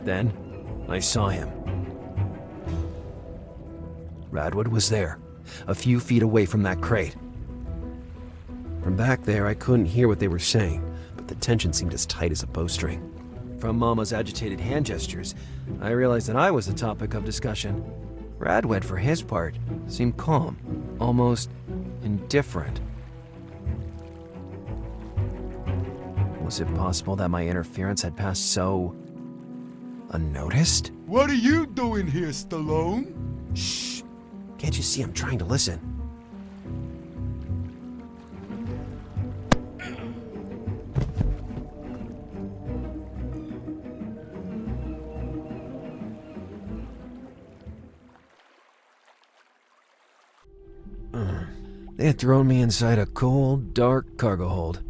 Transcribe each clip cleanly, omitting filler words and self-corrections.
Then, I saw him. Radwood was there, a few feet away from that crate. From back there, I couldn't hear what they were saying, but the tension seemed as tight as a bowstring. From Mama's agitated hand gestures, I realized that I was the topic of discussion. Radwood, for his part, seemed calm, almost indifferent. Was it possible that my interference had passed so unnoticed? What are you doing here, Stallone? Shh! Can't you see I'm trying to listen? They had thrown me inside a cold, dark cargo hold.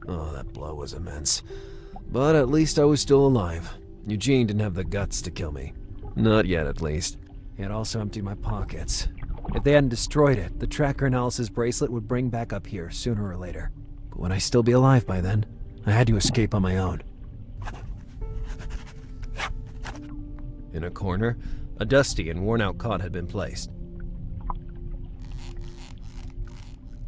Oh, that blow was immense. But at least I was still alive. Eugene didn't have the guts to kill me. Not yet, at least. He had also emptied my pockets. If they hadn't destroyed it, the tracker analysis bracelet would bring back up here sooner or later. But would I still be alive by then? I had to escape on my own. In a corner, a dusty and worn-out cot had been placed.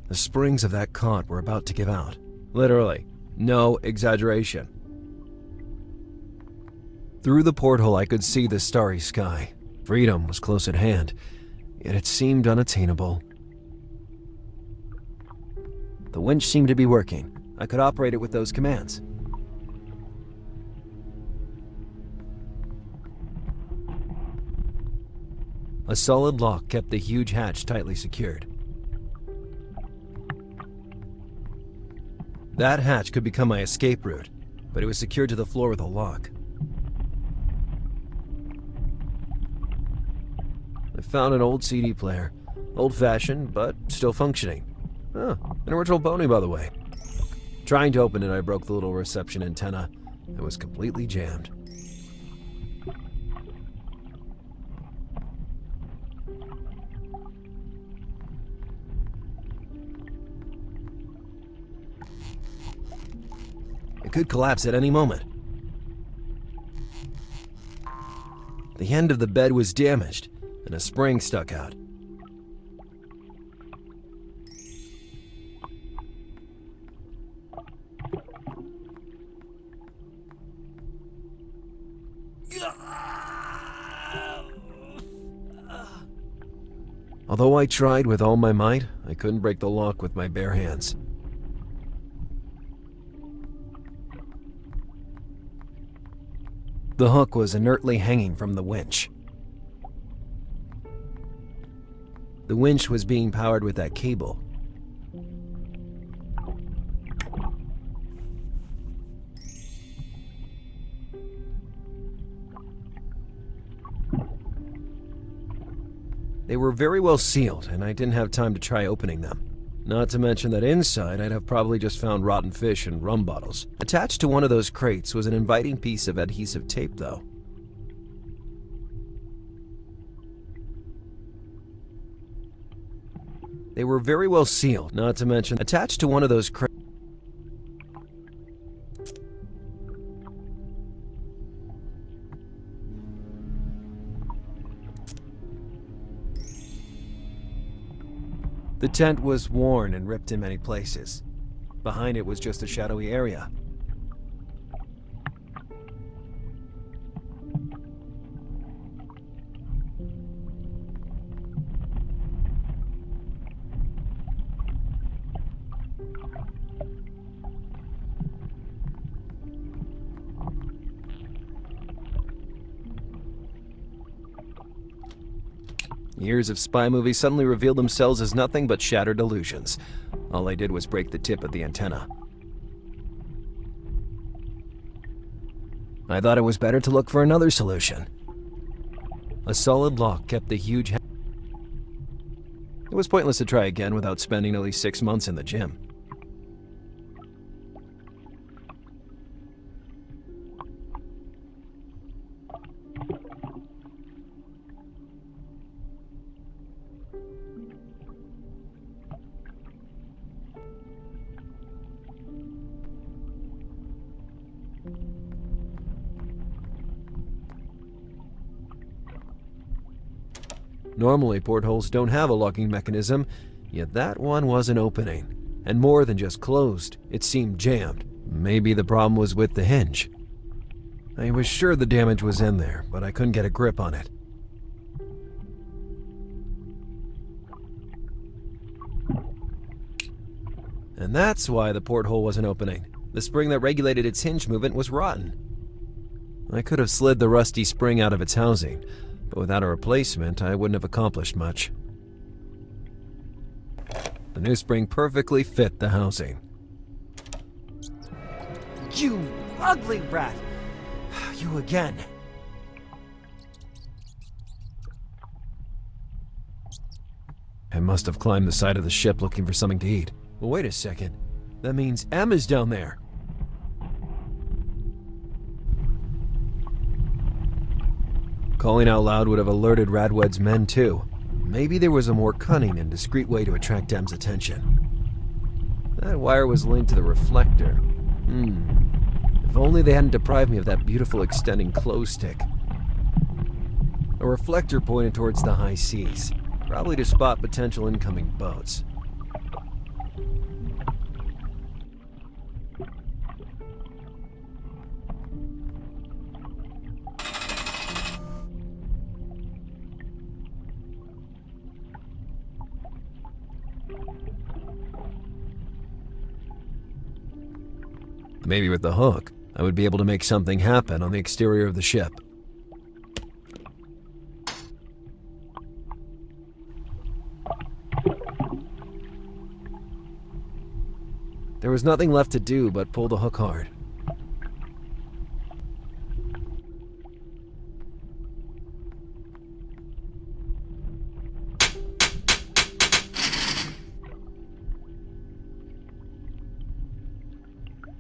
The springs of that cot were about to give out. Literally, no exaggeration. Through the porthole, I could see the starry sky. Freedom was close at hand, yet it seemed unattainable. The winch seemed to be working. I could operate it with those commands. A solid lock kept the huge hatch tightly secured. That hatch could become my escape route, but it was secured to the floor with a lock. I found an old CD player. Old-fashioned, but still functioning. Oh, an original pony, by the way. Trying to open it, I broke the little reception antenna. It was completely jammed. It could collapse at any moment. The end of the bed was damaged, and a spring stuck out. Although I tried with all my might, I couldn't break the lock with my bare hands. The hook was inertly hanging from the winch. The winch was being powered with that cable. They were very well sealed, and I didn't have time to try opening them. Not to mention that inside, I'd have probably just found rotten fish and rum bottles. Attached to one of those crates was an inviting piece of adhesive tape, though. They were very well sealed, not to mention attached to one of those crates. The tent was worn and ripped in many places. Behind it was just a shadowy area. Years of spy movies suddenly revealed themselves as nothing but shattered illusions. All I did was break the tip of the antenna. I thought it was better to look for another solution. A solid lock kept the huge It was pointless to try again without spending at least 6 months in the gym. Normally, portholes don't have a locking mechanism, yet that one wasn't opening. And more than just closed, it seemed jammed. Maybe the problem was with the hinge. I was sure the damage was in there, but I couldn't get a grip on it. And that's why the porthole wasn't opening. The spring that regulated its hinge movement was rotten. I could have slid the rusty spring out of its housing, but without a replacement, I wouldn't have accomplished much. The new spring perfectly fit the housing. You ugly rat! You again. I must have climbed the side of the ship looking for something to eat. Well, wait a second. That means Emma's down there. Calling out loud would have alerted Radwed's men too. Maybe there was a more cunning and discreet way to attract Em's attention. That wire was linked to the reflector. If only they hadn't deprived me of that beautiful extending clothes stick. A reflector pointed towards the high seas, probably to spot potential incoming boats. Maybe with the hook, I would be able to make something happen on the exterior of the ship. There was nothing left to do but pull the hook hard.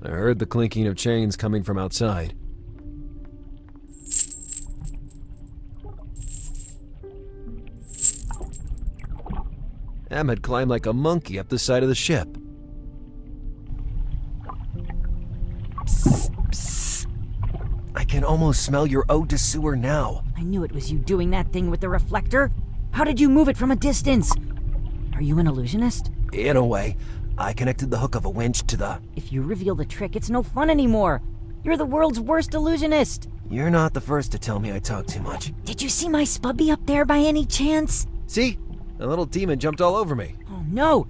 I heard the clinking of chains coming from outside. Em had climbed like a monkey up the side of the ship. Psst, psst. I can almost smell your ode to sewer now. I knew it was you doing that thing with the reflector. How did you move it from a distance? Are you an illusionist? In a way. I connected the hook of a winch to the... If you reveal the trick, it's no fun anymore. You're the world's worst illusionist. You're not the first to tell me I talk too much. Did you see my spubby up there by any chance? See? A little demon jumped all over me. Oh no!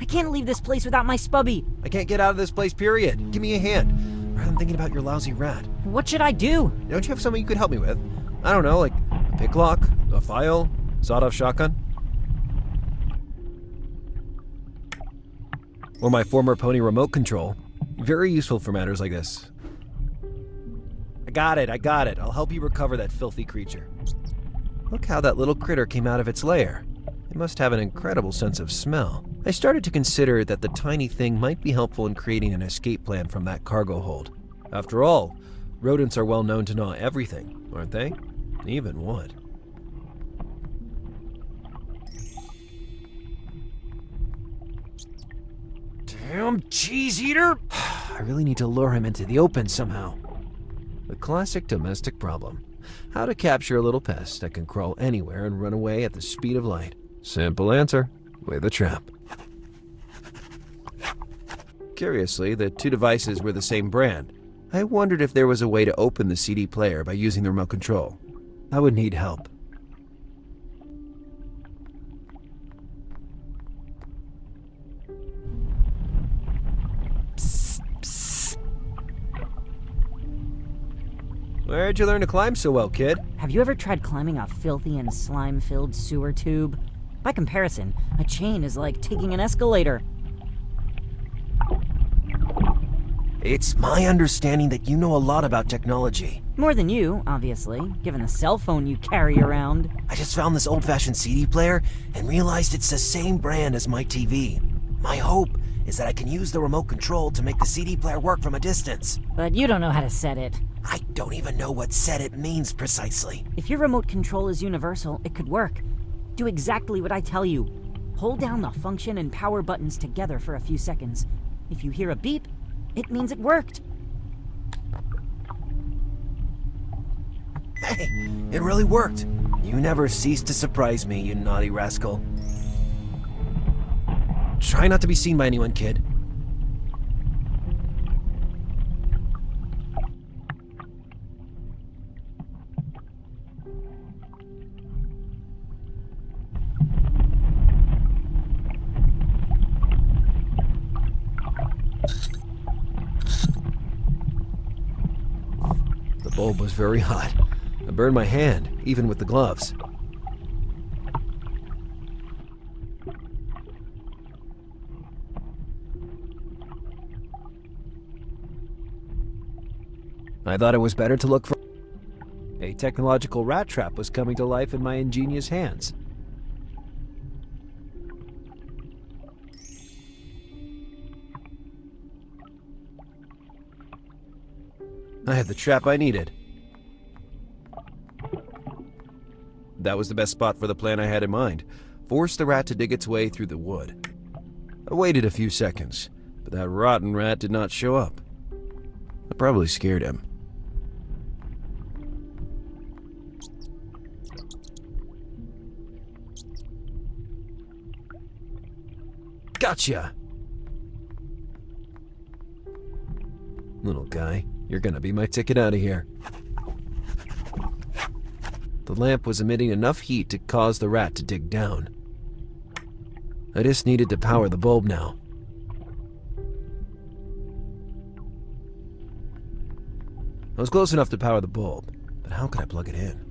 I can't leave this place without my spubby. I can't get out of this place, period. Give me a hand. I'm thinking about your lousy rat. What should I do? Don't you have something you could help me with? I don't know, like a pick lock, a file, sawed-off shotgun? Or my former pony remote control. Very useful for matters like this. I got it. I'll help you recover that filthy creature. Look how that little critter came out of its lair. It must have an incredible sense of smell. I started to consider that the tiny thing might be helpful in creating an escape plan from that cargo hold. After all, rodents are well known to gnaw everything, aren't they? Even wood. Damn cheese eater! I really need to lure him into the open somehow. The classic domestic problem. How to capture a little pest that can crawl anywhere and run away at the speed of light. Simple answer, with a trap. Curiously, the two devices were the same brand. I wondered if there was a way to open the CD player by using the remote control. I would need help. Where'd you learn to climb so well, kid? Have you ever tried climbing a filthy and slime-filled sewer tube? By comparison, a chain is like taking an escalator. It's my understanding that you know a lot about technology. More than you, obviously, given the cell phone you carry around. I just found this old-fashioned CD player and realized it's the same brand as my TV. My hope is that I can use the remote control to make the CD player work from a distance. But you don't know how to set it. I don't even know what set it means precisely. If your remote control is universal, it could work. Do exactly what I tell you. Hold down the function and power buttons together for a few seconds. If you hear a beep, it means it worked. Hey, it really worked. You never cease to surprise me, you naughty rascal. Try not to be seen by anyone, kid. The bulb was very hot. I burned my hand, even with the gloves. I thought it was better to look for... A technological rat trap was coming to life in my ingenious hands. I had the trap I needed. That was the best spot for the plan I had in mind. Force the rat to dig its way through the wood. I waited a few seconds, but that rotten rat did not show up. I probably scared him. Gotcha! Little guy, you're gonna be my ticket out of here. The lamp was emitting enough heat to cause the rat to dig down. I just needed to power the bulb now. I was close enough to power the bulb, but how could I plug it in?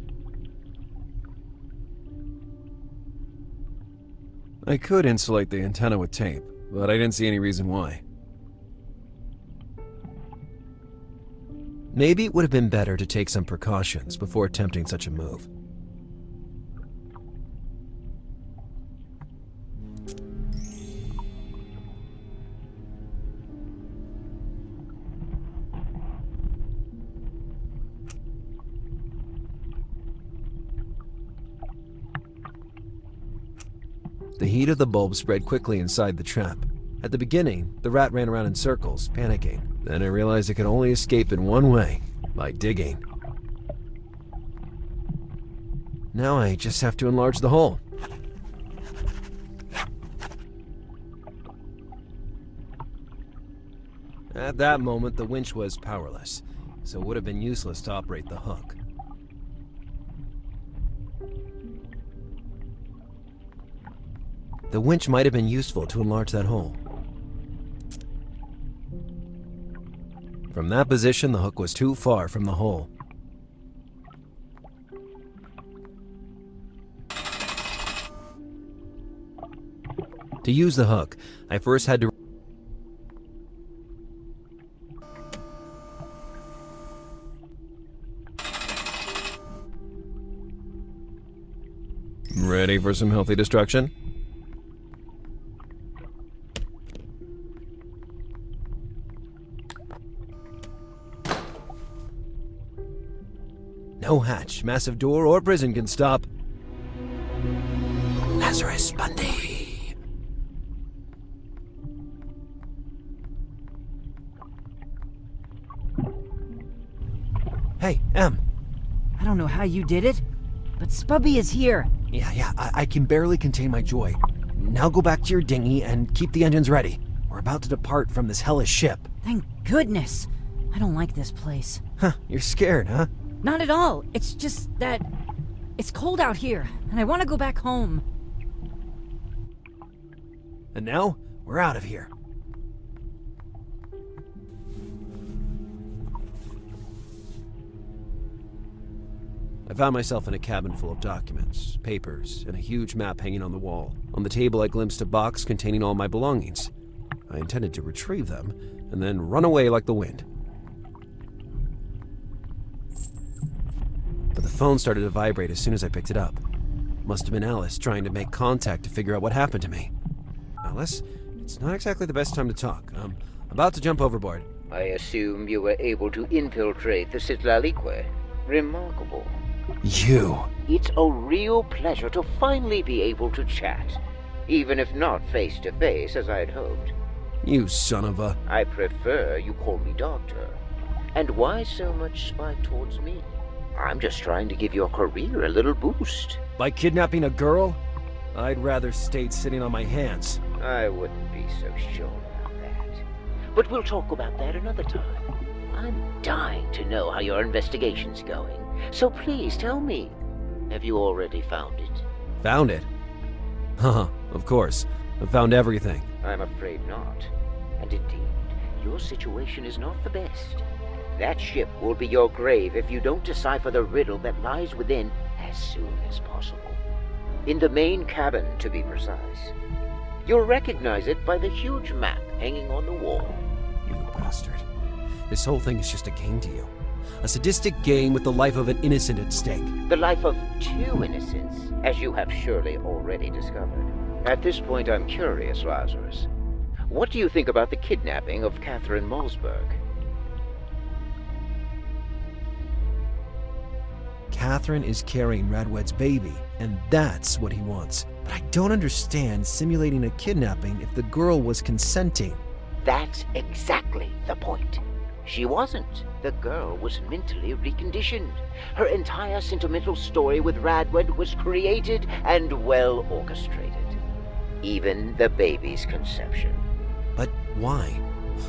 I could insulate the antenna with tape, but I didn't see any reason why. Maybe it would have been better to take some precautions before attempting such a move. The heat of the bulb spread quickly inside the trap. At the beginning, the rat ran around in circles, panicking. Then I realized it could only escape in one way, by digging. Now I just have to enlarge the hole. At that moment, the winch was powerless, so it would have been useless to operate the hook. The winch might have been useful to enlarge that hole. From that position, the hook was too far from the hole. To use the hook, I first had to... Ready for some healthy destruction? No hatch, massive door, or prison can stop Lazarus Bundy. Hey, Em. I don't know how you did it, but Spubby is here. Yeah, I can barely contain my joy. Now go back to your dinghy and keep the engines ready. We're about to depart from this hellish ship. Thank goodness. I don't like this place. Huh, you're scared, huh? Not at all. It's just that it's cold out here, and I want to go back home. And now, we're out of here. I found myself in a cabin full of documents, papers, and a huge map hanging on the wall. On the table, I glimpsed a box containing all my belongings. I intended to retrieve them, and then run away like the wind. But the phone started to vibrate as soon as I picked it up. Must have been Alice trying to make contact to figure out what happened to me. Alice, it's not exactly the best time to talk. I'm about to jump overboard. I assume you were able to infiltrate the Citlalique. Remarkable. You! It's a real pleasure to finally be able to chat, even if not face to face as I'd hoped. You son of a... I prefer you call me Doctor. And why so much spite towards me? I'm just trying to give your career a little boost. By kidnapping a girl? I'd rather stayed sitting on my hands. I wouldn't be so sure about that. But we'll talk about that another time. I'm dying to know how your investigation's going. So please tell me, have you already found it? Found it? Haha, of course. I found everything. I'm afraid not. And indeed, your situation is not the best. That ship will be your grave if you don't decipher the riddle that lies within as soon as possible. In the main cabin, to be precise. You'll recognize it by the huge map hanging on the wall. You bastard. This whole thing is just a game to you. A sadistic game with the life of an innocent at stake. The life of two innocents, as you have surely already discovered. At this point, I'm curious, Lazarus. What do you think about the kidnapping of Catherine Malsberg? Catherine is carrying Radwed's baby, and that's what he wants. But I don't understand simulating a kidnapping if the girl was consenting. That's exactly the point. She wasn't. The girl was mentally reconditioned. Her entire sentimental story with Radwed was created and well orchestrated. Even the baby's conception. But why?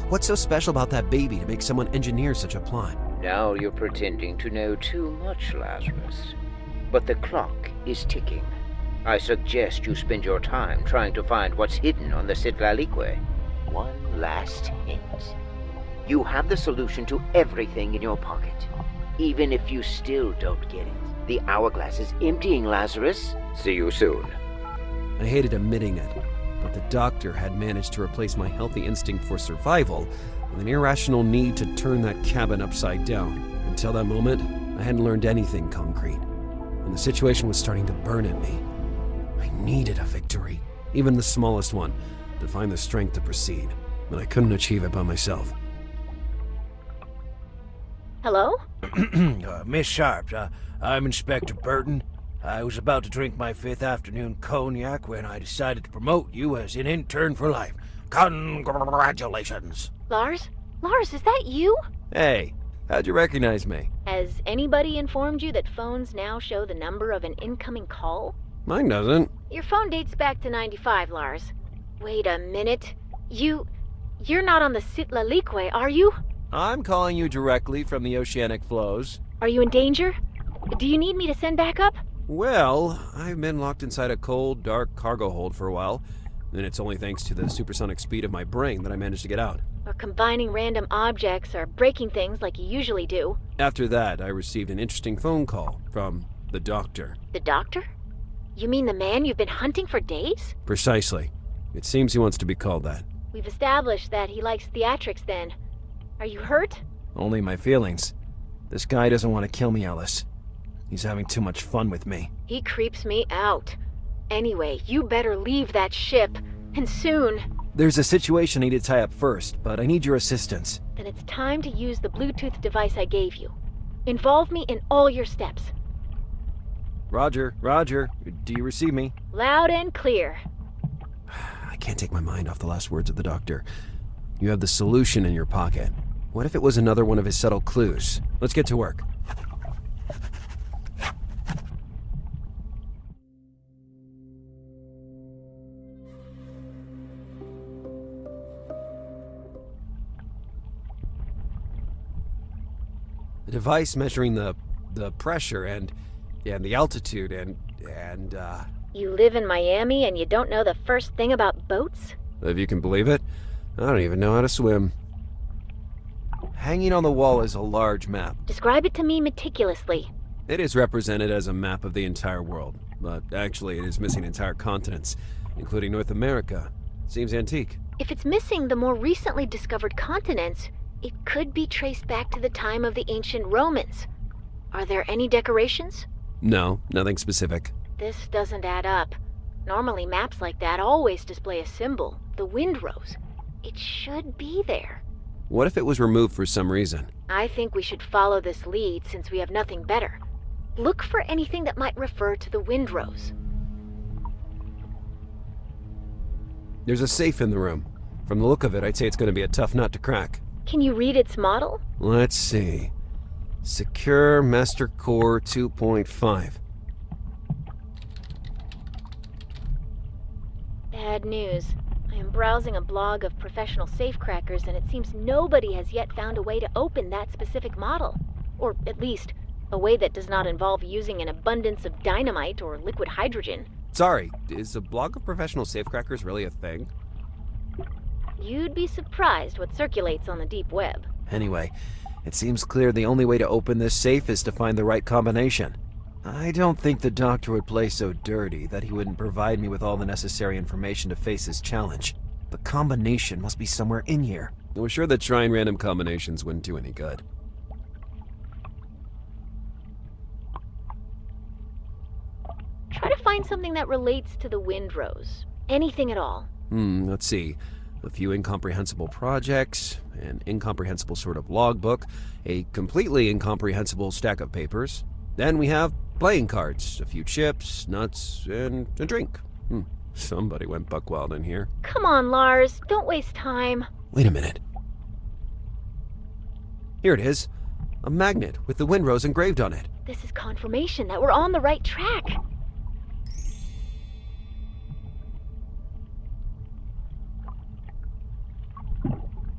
What's so special about that baby to make someone engineer such a plot? Now you're pretending to know too much, Lazarus. But the clock is ticking. I suggest you spend your time trying to find what's hidden on the Sitlalique. One last hint. You have the solution to everything in your pocket. Even if you still don't get it. The hourglass is emptying, Lazarus. See you soon. I hated admitting it, but the doctor had managed to replace my healthy instinct for survival with an irrational need to turn that cabin upside down. Until that moment, I hadn't learned anything concrete, and the situation was starting to burn at me. I needed a victory, even the smallest one, to find the strength to proceed, but I couldn't achieve it by myself. Hello? Miss Sharp, I'm Inspector Burton. I was about to drink my 5th afternoon cognac when I decided to promote you as an intern for life. Congratulations. Lars? Lars, is that you? Hey, how'd you recognize me? Has anybody informed you that phones now show the number of an incoming call? Mine doesn't. Your phone dates back to 95, Lars. Wait a minute. You're not on the Sitlalique, are you? I'm calling you directly from the oceanic flows. Are you in danger? Do you need me to send backup? Well, I've been locked inside a cold, dark cargo hold for a while, and it's only thanks to the supersonic speed of my brain that I managed to get out. Or combining random objects or breaking things like you usually do? After that, I received an interesting phone call from the doctor. The doctor? You mean the man you've been hunting for days? Precisely. It seems he wants to be called that. We've established that he likes theatrics then. Are you hurt? Only my feelings. This guy doesn't want to kill me, Alice. He's having too much fun with me. He creeps me out. Anyway, you better leave that ship, and soon. There's a situation I need to tie up first, but I need your assistance. Then it's time to use the Bluetooth device I gave you. Involve me in all your steps. Roger, do you receive me? Loud and clear. I can't take my mind off the last words of the doctor. You have the solution in your pocket. What if it was another one of his subtle clues? Let's get to work. The device measuring the pressure and the altitude and You live in Miami and you don't know the first thing about boats? if you can believe it, I don't even know how to swim. Hanging on the wall is a large map. Describe it to me meticulously. It is represented as a map of the entire world, but actually it is missing entire continents, including North America. Seems antique. If it's missing the more recently discovered continents, it could be traced back to the time of the ancient Romans. Are there any decorations? No, nothing specific. This doesn't add up. Normally maps like that always display a symbol, the windrose. It should be there. What if it was removed for some reason? I think we should follow this lead since we have nothing better. Look for anything that might refer to the windrose. There's a safe in the room. From the look of it, I'd say it's going to be a tough nut to crack. Can you read its model? Let's see. Secure Master Core 2.5. Bad news. I am browsing a blog of professional safecrackers, and it seems nobody has yet found a way to open that specific model. Or at least, a way that does not involve using an abundance of dynamite or liquid hydrogen. Sorry, is a blog of professional safecrackers really a thing? You'd be surprised what circulates on the deep web. Anyway, it seems clear the only way to open this safe is to find the right combination. I don't think the doctor would play so dirty that he wouldn't provide me with all the necessary information to face his challenge. The combination must be somewhere in here. We're sure that trying random combinations wouldn't do any good. Try to find something that relates to the Windrose. Anything at all. Let's see. A few incomprehensible projects, an incomprehensible sort of logbook, a completely incomprehensible stack of papers. Then we have playing cards, a few chips, nuts, and a drink. Somebody went buck wild in here. Come on, Lars. Don't waste time. Wait a minute. Here it is. A magnet with the Windrose engraved on it. This is confirmation that we're on the right track.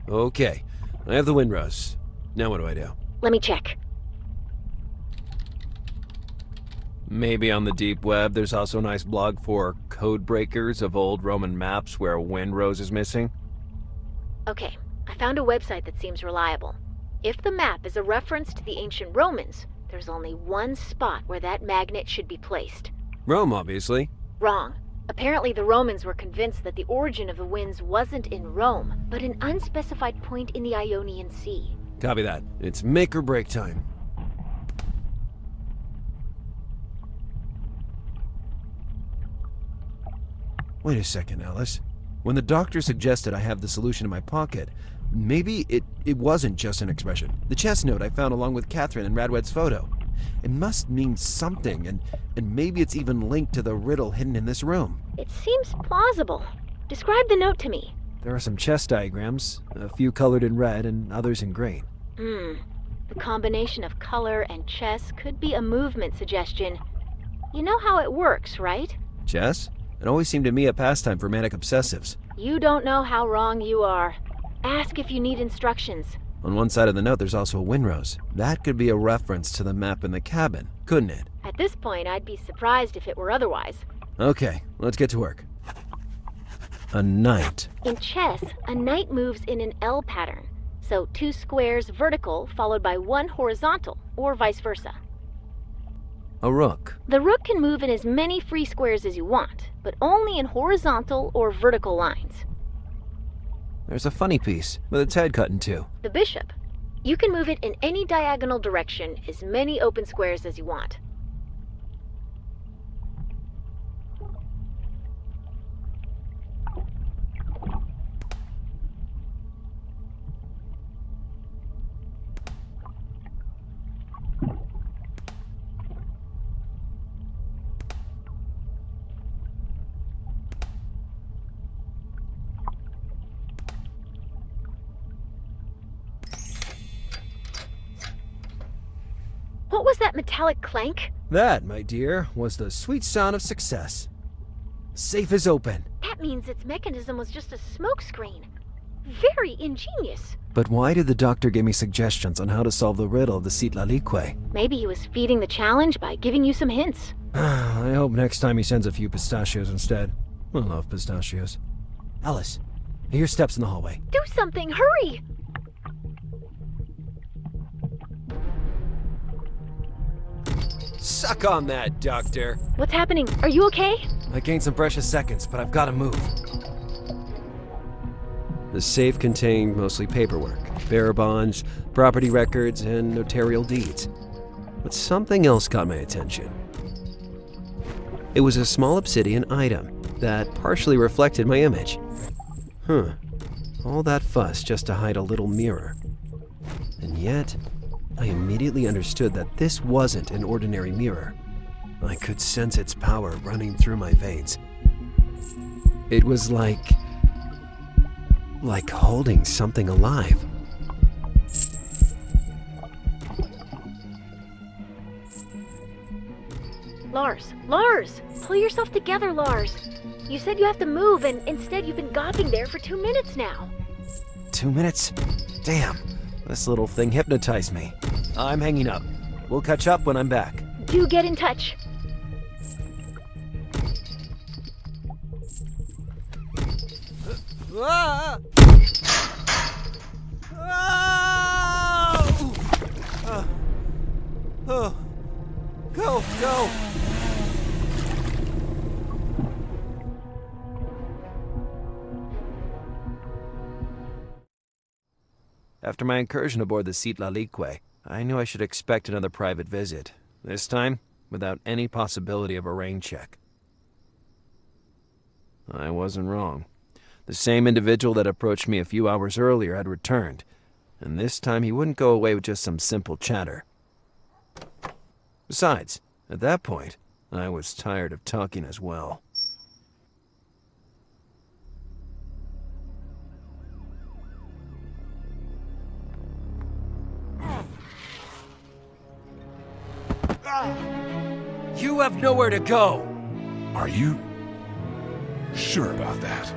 Okay, I have the Windrose. Now what do I do? Let me check. Maybe on the deep web there's also a nice blog for code breakers of old Roman maps where a Windrose is missing. Okay, I found a website that seems reliable. If the map is a reference to the ancient Romans, there's only one spot where that magnet should be placed. Rome, obviously. Wrong. Apparently the Romans were convinced that the origin of the winds wasn't in Rome, but an unspecified point in the Ionian Sea. Copy that. It's make or break time. Wait a second, Alice. When the doctor suggested I have the solution in my pocket, maybe it wasn't just an expression. The chest note I found along with Catherine and Radwed's photo. It must mean something, and maybe it's even linked to the riddle hidden in this room. It seems plausible. Describe the note to me. There are some chess diagrams, a few colored in red and others in green. The combination of color and chess could be a movement suggestion. You know how it works, right? Chess? It always seemed to me a pastime for manic obsessives. You don't know how wrong you are. Ask if you need instructions. On one side of the note, there's also a Windrose. That could be a reference to the map in the cabin, couldn't it? At this point, I'd be surprised if it were otherwise. Okay, let's get to work. A knight. In chess, a knight moves in an L pattern. So 2 squares vertical followed by 1 horizontal, or vice versa. A rook. The rook can move in as many free squares as you want, but only in horizontal or vertical lines. There's a funny piece, with its head cut in two. The bishop. You can move it in any diagonal direction, as many open squares as you want. What was that metallic clank? That, my dear, was the sweet sound of success. Safe is open. That means its mechanism was just a smokescreen. Very ingenious. But why did the doctor give me suggestions on how to solve the riddle of the Citlalique? Maybe he was feeding the challenge by giving you some hints. I hope next time he sends a few pistachios instead. I love pistachios. Alice, I hear steps in the hallway. Do something, hurry! Suck on that, Doctor. What's happening? Are you okay? I gained some precious seconds, but I've got to move. The safe contained mostly paperwork, bearer bonds, property records, and notarial deeds. But something else caught my attention. It was a small obsidian item that partially reflected my image. All that fuss just to hide a little mirror. And yet, I immediately understood that this wasn't an ordinary mirror. I could sense its power running through my veins. It was like holding something alive. Lars! Pull yourself together, Lars. You said you have to move, and instead you've been gawping there for 2 minutes now. 2 minutes? Damn, this little thing hypnotized me. I'm hanging up. We'll catch up when I'm back. Do get in touch. Ah! Oh! Go! After my incursion aboard the Italiano, I knew I should expect another private visit, this time without any possibility of a rain check. I wasn't wrong. The same individual that approached me a few hours earlier had returned, and this time he wouldn't go away with just some simple chatter. Besides, at that point, I was tired of talking as well. You have nowhere to go! Are you sure about that?